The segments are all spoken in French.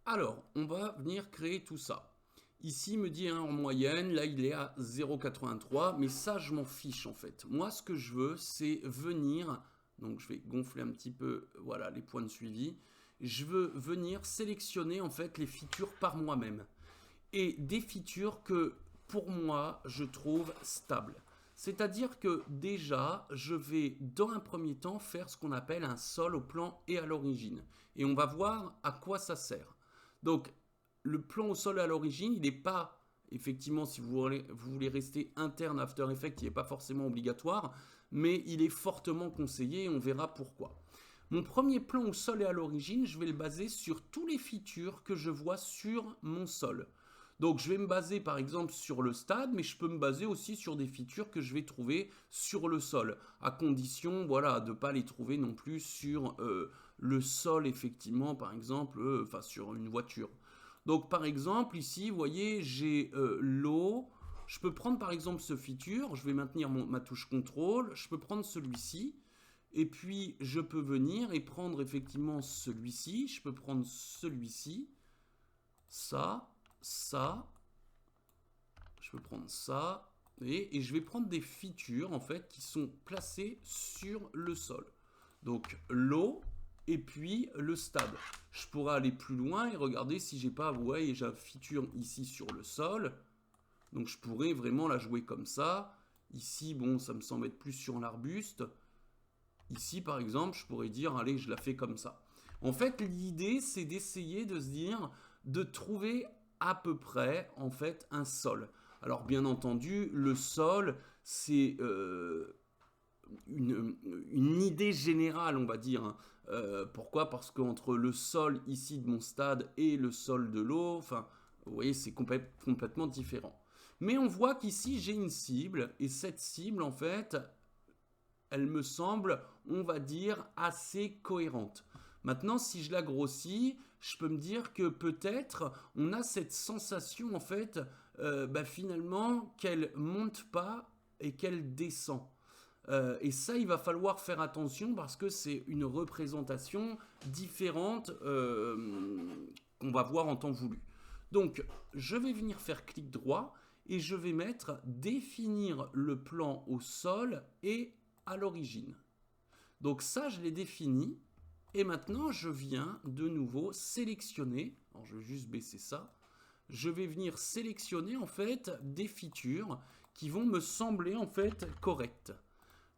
Alors, on va venir créer tout ça. Ici, il me dit en moyenne, là il est à 0,83, mais ça je m'en fiche en fait. Moi ce que je veux, c'est venir, donc je vais gonfler un petit peu, voilà, les points de suivi. Je veux venir sélectionner en fait les features par moi-même. Et des features que pour moi je trouve stables. C'est-à-dire que déjà, je vais dans un premier temps faire ce qu'on appelle un sol au plan et à l'origine. Et on va voir à quoi ça sert. Donc, le plan au sol à l'origine, il n'est pas, effectivement, si vous voulez rester interne After Effects, il n'est pas forcément obligatoire, mais il est fortement conseillé et on verra pourquoi. Mon premier plan au sol et à l'origine, je vais le baser sur tous les features que je vois sur mon sol. Donc je vais me baser par exemple sur le stade, mais je peux me baser aussi sur des features que je vais trouver sur le sol, à condition voilà, de ne pas les trouver non plus sur le sol effectivement, par exemple, enfin sur une voiture. Donc par exemple ici, vous voyez, j'ai l'eau. Je peux prendre par exemple ce feature, je vais maintenir ma touche contrôle, je peux prendre celui-ci, et puis je peux venir et prendre effectivement celui-ci, je peux prendre celui-ci, ça, je peux prendre ça, et je vais prendre des features en fait qui sont placées sur le sol. Donc l'eau et puis le stade. Je pourrais aller plus loin et regarder si j'ai pas, vous voyez, j'ai une feature ici sur le sol. Donc je pourrais vraiment la jouer comme ça. Ici, bon, ça me semble être plus sur l'arbuste. Ici, par exemple, je pourrais dire, allez, je la fais comme ça. En fait, l'idée, c'est d'essayer de se dire, de trouver à peu près, en fait, un sol. Alors, bien entendu, le sol, c'est une idée générale, on va dire, hein. Pourquoi? Parce qu'entre le sol ici de mon stade et le sol de l'eau, enfin, vous voyez, c'est complètement différent. Mais on voit qu'ici, j'ai une cible, et cette cible, en fait, elle me semble, on va dire, assez cohérente. Maintenant, si je la grossis, je peux me dire que peut-être on a cette sensation, en fait, finalement, qu'elle monte pas et qu'elle descend. Et ça, il va falloir faire attention parce que c'est une représentation différente qu'on va voir en temps voulu. Donc, je vais venir faire clic droit et je vais mettre définir le plan au sol et à l'origine. Donc ça, je l'ai défini. Et maintenant, je viens de nouveau sélectionner. Alors, je vais juste baisser ça. Je vais venir sélectionner en fait des features qui vont me sembler en fait correctes.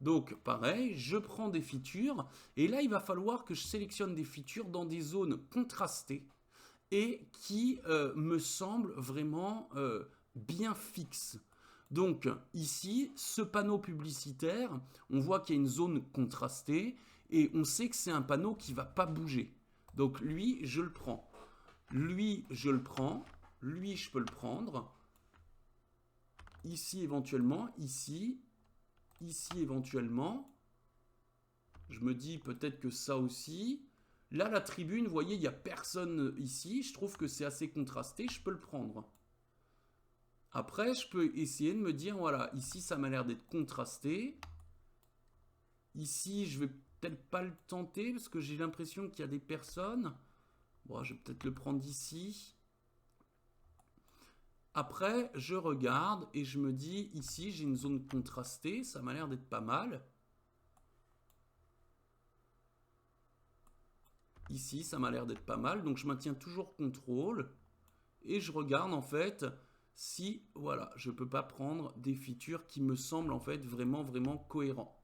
Donc pareil, je prends des features et là il va falloir que je sélectionne des features dans des zones contrastées et qui me semblent vraiment bien fixes. Donc ici, ce panneau publicitaire, on voit qu'il y a une zone contrastée et on sait que c'est un panneau qui ne va pas bouger. Donc lui, je le prends. Lui, je le prends. Lui, je peux le prendre. Ici, éventuellement. Ici. Ici, éventuellement. Je me dis peut-être que ça aussi. Là, la tribune, vous voyez, il n'y a personne ici. Je trouve que c'est assez contrasté. Je peux le prendre. Après, je peux essayer de me dire, voilà, ici, ça m'a l'air d'être contrasté. Ici, je vais peut-être pas le tenter parce que j'ai l'impression qu'il y a des personnes. Bon, je vais peut-être le prendre ici. Après, je regarde et je me dis, ici, j'ai une zone contrastée. Ça m'a l'air d'être pas mal. Ici, ça m'a l'air d'être pas mal. Donc, je maintiens toujours contrôle. Et je regarde, en fait, si, voilà, je peux pas prendre des features qui me semblent, en fait, vraiment, vraiment cohérents.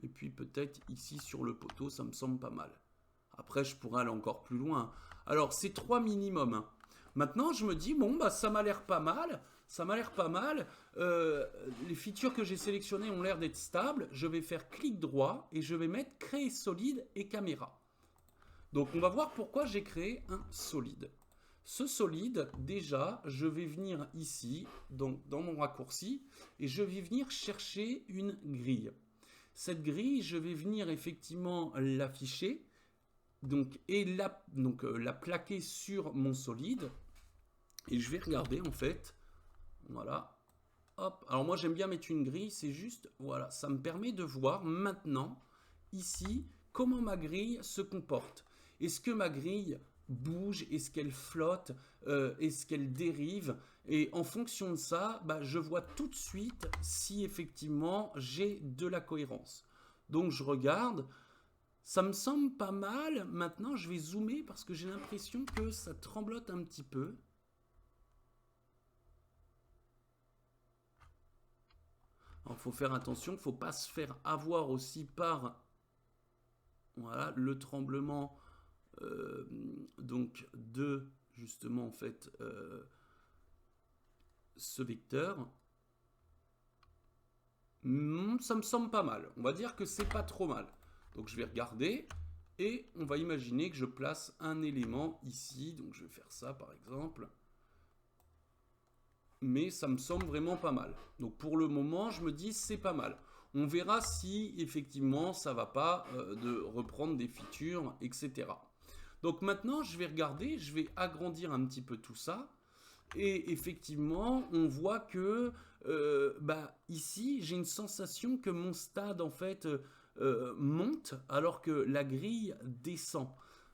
Et puis, peut-être ici, sur le poteau, ça me semble pas mal. Après, je pourrais aller encore plus loin. Alors, c'est 3 minimum, hein. Maintenant, je me dis, bon, bah, ça m'a l'air pas mal. Ça m'a l'air pas mal. Les features que j'ai sélectionnées ont l'air d'être stables. Je vais faire clic droit et je vais mettre créer solide et caméra. Donc, on va voir pourquoi j'ai créé un solide. Ce solide, déjà, je vais venir ici, donc dans mon raccourci, et je vais venir chercher une grille. Cette grille, je vais venir effectivement l'afficher donc, et la plaquer sur mon solide. Et je vais regarder en fait. Voilà. Hop. Alors moi j'aime bien mettre une grille. C'est juste, voilà, ça me permet de voir maintenant, ici, comment ma grille se comporte. Est-ce que ma grille bouge? Est-ce qu'elle flotte? Est-ce qu'elle dérive? Et en fonction de ça, bah, je vois tout de suite si effectivement j'ai de la cohérence. Donc je regarde, ça me semble pas mal. Maintenant je vais zoomer parce que j'ai l'impression que ça tremblote un petit peu. Il faut faire attention, il ne faut pas se faire avoir aussi par voilà, le tremblement donc de justement en fait ce vecteur. Ça me semble pas mal. On va dire que c'est pas trop mal. Donc je vais regarder et on va imaginer que je place un élément ici. Donc je vais faire ça par exemple. Mais ça me semble vraiment pas mal. Donc pour le moment, je me dis c'est pas mal. On verra si effectivement ça va pas de reprendre des features, etc. Donc maintenant, je vais regarder, je vais agrandir un petit peu tout ça. Et effectivement, on voit que bah, ici, j'ai une sensation que mon stade en fait monte alors que la grille descend.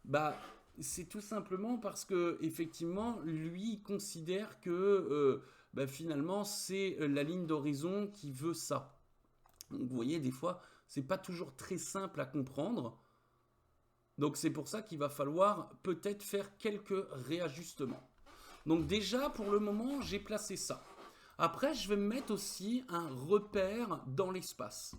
Bah, c'est tout simplement parce que effectivement, lui considère que bah, finalement c'est la ligne d'horizon qui veut ça. Donc, vous voyez, des fois, c'est pas toujours très simple à comprendre. Donc c'est pour ça qu'il va falloir peut-être faire quelques réajustements. Donc déjà, pour le moment, j'ai placé ça. Après, je vais me mettre aussi un repère dans l'espace.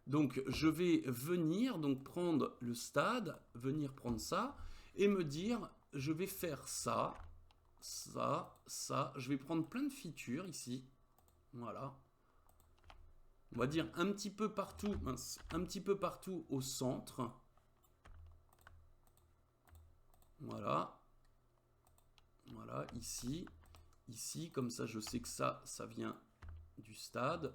Donc je vais venir donc prendre le stade, venir prendre ça, et me dire, je vais faire ça, ça, ça. Je vais prendre plein de features ici. Voilà. On va dire un petit peu partout, mince, un petit peu partout au centre. Voilà. Voilà, ici, ici, comme ça je sais que ça vient du stade.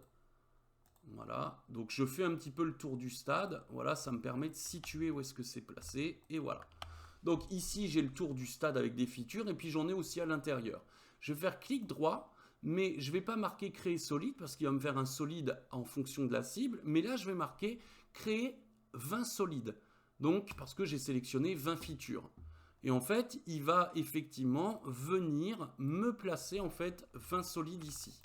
Voilà, donc je fais un petit peu le tour du stade. Voilà, ça me permet de situer où est-ce que c'est placé. Et voilà. Donc ici, j'ai le tour du stade avec des features. Et puis j'en ai aussi à l'intérieur. Je vais faire clic droit, mais je ne vais pas marquer créer solide parce qu'il va me faire un solide en fonction de la cible. Mais là, je vais marquer créer 20 solides. Donc, parce que j'ai sélectionné 20 features. Et en fait, il va effectivement venir me placer en fait 20 solides ici.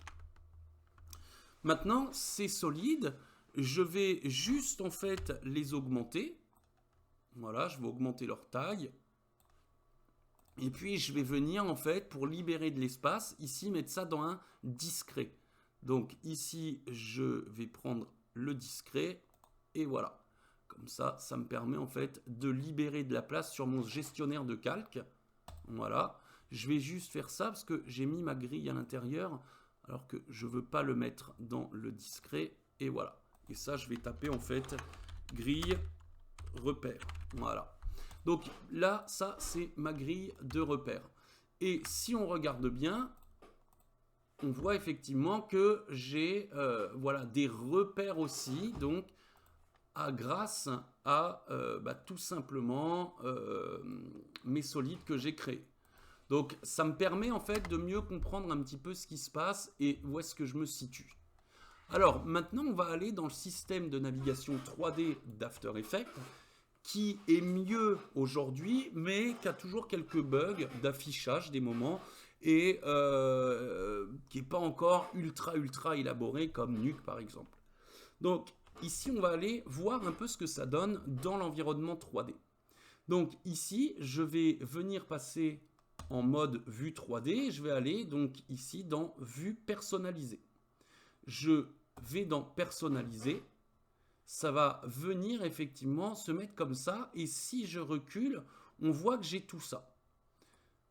Maintenant, ces solides, je vais juste en fait les augmenter. Voilà, je vais augmenter leur taille. Et puis, je vais venir en fait pour libérer de l'espace, ici mettre ça dans un discret. Donc ici, je vais prendre le discret et voilà. Comme ça, ça me permet en fait de libérer de la place sur mon gestionnaire de calque. Voilà. Je vais juste faire ça parce que j'ai mis ma grille à l'intérieur alors que je ne veux pas le mettre dans le discret. Et voilà. Et ça, je vais taper en fait grille repère. Voilà. Donc là, ça, c'est ma grille de repère. Et si on regarde bien, on voit effectivement que j'ai voilà, des repères aussi. Donc, grâce à bah, tout simplement mes solides que j'ai créés. Donc ça me permet en fait de mieux comprendre un petit peu ce qui se passe et où est-ce que je me situe. Alors maintenant on va aller dans le système de navigation 3D d'After Effects qui est mieux aujourd'hui mais qui a toujours quelques bugs d'affichage des moments et qui n'est pas encore ultra élaboré comme Nuke par exemple. Donc ici, on va aller voir un peu ce que ça donne dans l'environnement 3D. Donc ici, je vais venir passer en mode vue 3D. Je vais aller donc ici dans vue personnalisée. Je vais dans personnaliser. Ça va venir effectivement se mettre comme ça. Et si je recule, on voit que j'ai tout ça.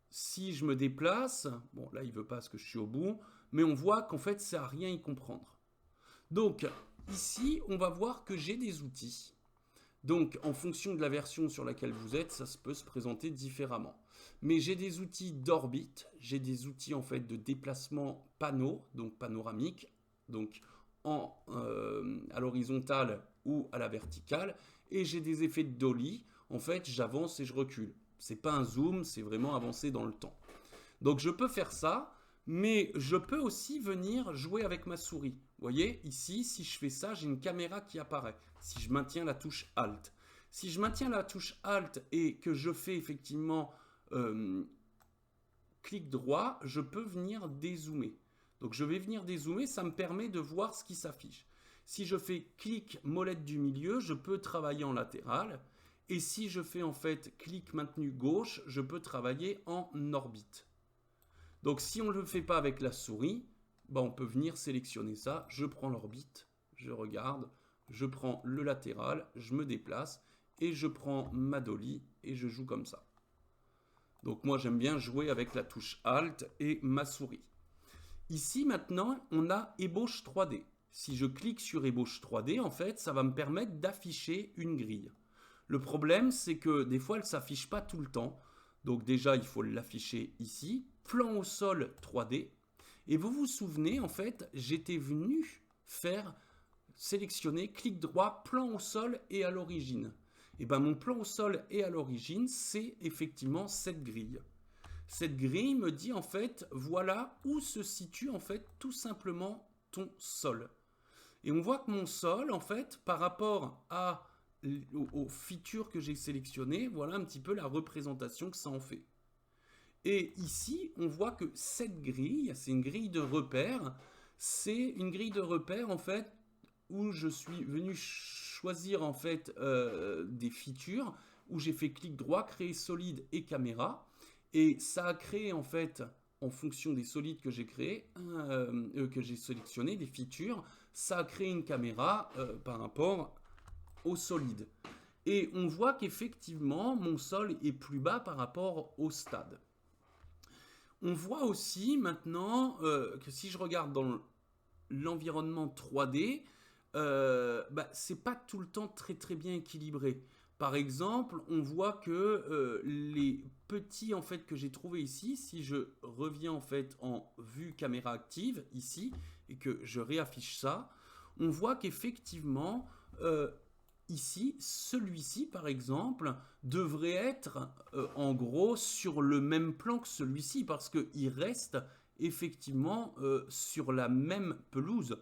Si je me déplace, bon là il ne veut pas parce que je suis au bout, mais on voit qu'en fait ça n'a rien à y comprendre. Donc ici, on va voir que j'ai des outils. Donc, en fonction de la version sur laquelle vous êtes, ça peut se présenter différemment. Mais j'ai des outils d'orbite, j'ai des outils en fait de déplacement panneau, donc panoramique, donc à l'horizontale ou à la verticale, et j'ai des effets de dolly. En fait, j'avance et je recule. C'est pas un zoom, c'est vraiment avancer dans le temps. Donc, je peux faire ça. Mais je peux aussi venir jouer avec ma souris. Vous voyez, ici, si je fais ça, j'ai une caméra qui apparaît. Si je maintiens la touche Alt. Si je maintiens la touche Alt et que je fais effectivement clic droit, je peux venir dézoomer. Donc je vais venir dézoomer, ça me permet de voir ce qui s'affiche. Si je fais clic molette du milieu, je peux travailler en latéral. Et si je fais en fait clic maintenu gauche, je peux travailler en orbite. Donc si on ne le fait pas avec la souris, ben on peut venir sélectionner ça. Je prends l'orbite, je regarde, je prends le latéral, je me déplace et je prends ma dolly et je joue comme ça. Donc moi j'aime bien jouer avec la touche Alt et ma souris. Ici maintenant on a ébauche 3D. Si je clique sur ébauche 3D, en fait ça va me permettre d'afficher une grille. Le problème c'est que des fois elle ne s'affiche pas tout le temps. Donc déjà il faut l'afficher ici, plan au sol 3D. Et vous vous souvenez en fait j'étais venu faire sélectionner clic droit, plan au sol et à l'origine. Et ben mon plan au sol et à l'origine, c'est effectivement cette grille. Cette grille me dit en fait, voilà où se situe en fait tout simplement ton sol. Et on voit que mon sol, en fait, par rapport aux features que j'ai sélectionnées, voilà un petit peu la représentation que ça en fait. Et ici, on voit que cette grille, c'est une grille de repères. C'est une grille de repères en fait où je suis venu choisir en fait des features, où j'ai fait clic droit, créer solide et caméra, et ça a créé en fait, en fonction des solides que j'ai créés, que j'ai sélectionné, des features, ça a créé une caméra par rapport au solide. Et on voit qu'effectivement, mon sol est plus bas par rapport au stade. On voit aussi maintenant que si je regarde dans l'environnement 3D, c'est pas tout le temps très bien équilibré. Par exemple, on voit que les petits en fait que j'ai trouvé ici, si je reviens en fait en vue caméra active ici et que je réaffiche ça, on voit qu'effectivement ici, celui-ci par exemple devrait être en gros sur le même plan que celui-ci parce qu'il reste effectivement sur la même pelouse.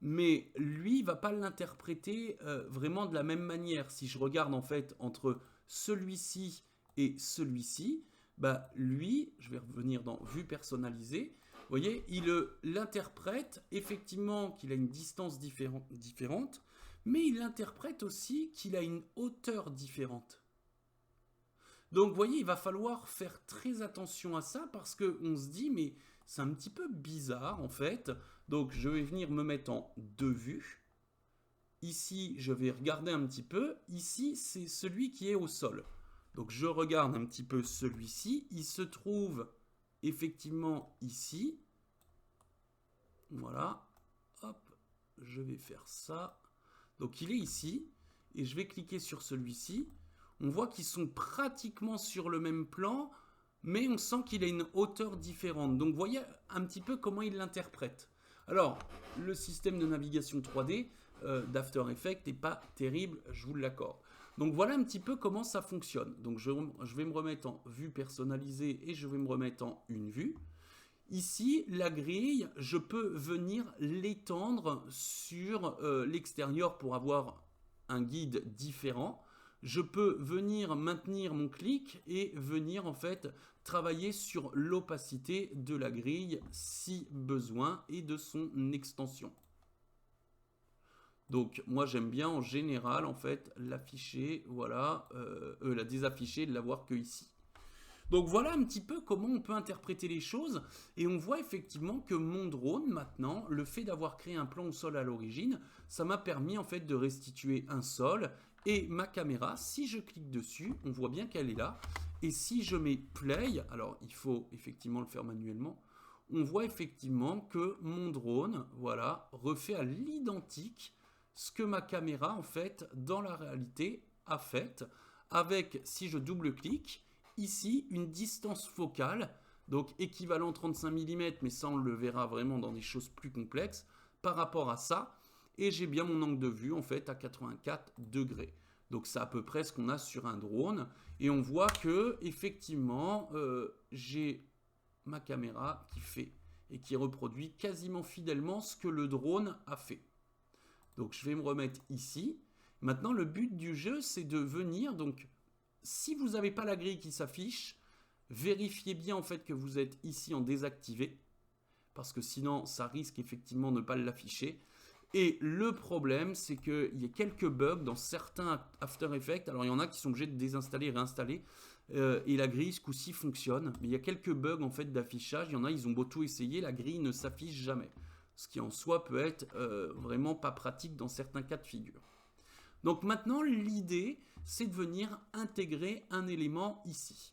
Mais lui, il va pas l'interpréter vraiment de la même manière. Si je regarde en fait entre celui-ci et celui-ci, lui, je vais revenir dans vue personnalisée, vous voyez, il l'interprète effectivement qu'il a une distance différente, mais il interprète aussi qu'il a une hauteur différente. Donc vous voyez, il va falloir faire très attention à ça parce qu'on se dit, mais c'est un petit peu bizarre en fait. Donc je vais venir me mettre en deux vues. Ici, je vais regarder un petit peu. Ici, c'est celui qui est au sol. Donc je regarde un petit peu celui-ci. Il se trouve effectivement ici. Voilà. Hop, je vais faire ça. Donc il est ici. Et je vais cliquer sur celui-ci. On voit qu'ils sont pratiquement sur le même plan, mais on sent qu'il a une hauteur différente. Donc, vous voyez un petit peu comment il l'interprète. Alors, le système de navigation 3D d'After Effects n'est pas terrible, je vous l'accorde. Donc, voilà un petit peu comment ça fonctionne. Donc, je vais me remettre en vue personnalisée et je vais me remettre en une vue. Ici, la grille, je peux venir l'étendre sur l'extérieur pour avoir un guide différent. Je peux venir maintenir mon clic et venir en fait travailler sur l'opacité de la grille si besoin et de son extension. Donc moi j'aime bien en général en fait l'afficher, voilà, la désafficher, de l'avoir que ici. Donc voilà un petit peu comment on peut interpréter les choses et on voit effectivement que mon drone maintenant, le fait d'avoir créé un plan au sol à l'origine, ça m'a permis en fait de restituer un sol et ma caméra, si je clique dessus, on voit bien qu'elle est là et si je mets play, alors il faut effectivement le faire manuellement, on voit effectivement que mon drone, voilà, refait à l'identique ce que ma caméra en fait dans la réalité a fait avec, si je double-clique, ici une distance focale, donc équivalent 35 mm, mais ça on le verra vraiment dans des choses plus complexes, par rapport à ça, et j'ai bien mon angle de vue en fait à 84 degrés. Donc c'est à peu près ce qu'on a sur un drone, et on voit que effectivement j'ai ma caméra qui fait et qui reproduit quasiment fidèlement ce que le drone a fait. Donc je vais me remettre ici, Maintenant, le but du jeu, c'est de venir, donc, si vous n'avez pas la grille qui s'affiche, vérifiez bien en fait que vous êtes ici en désactivé, parce que sinon, ça risque effectivement de ne pas l'afficher. Et le problème, c'est qu'il y a quelques bugs dans certains After Effects. Alors, il y en a qui sont obligés de désinstaller et réinstaller. Et la grille, ce coup-ci, fonctionne. Mais il y a quelques bugs en fait d'affichage. Il y en a, ils ont beau tout essayer, la grille ne s'affiche jamais. Ce qui en soi peut être vraiment pas pratique dans certains cas de figure. Donc maintenant, l'idée, c'est de venir intégrer un élément ici.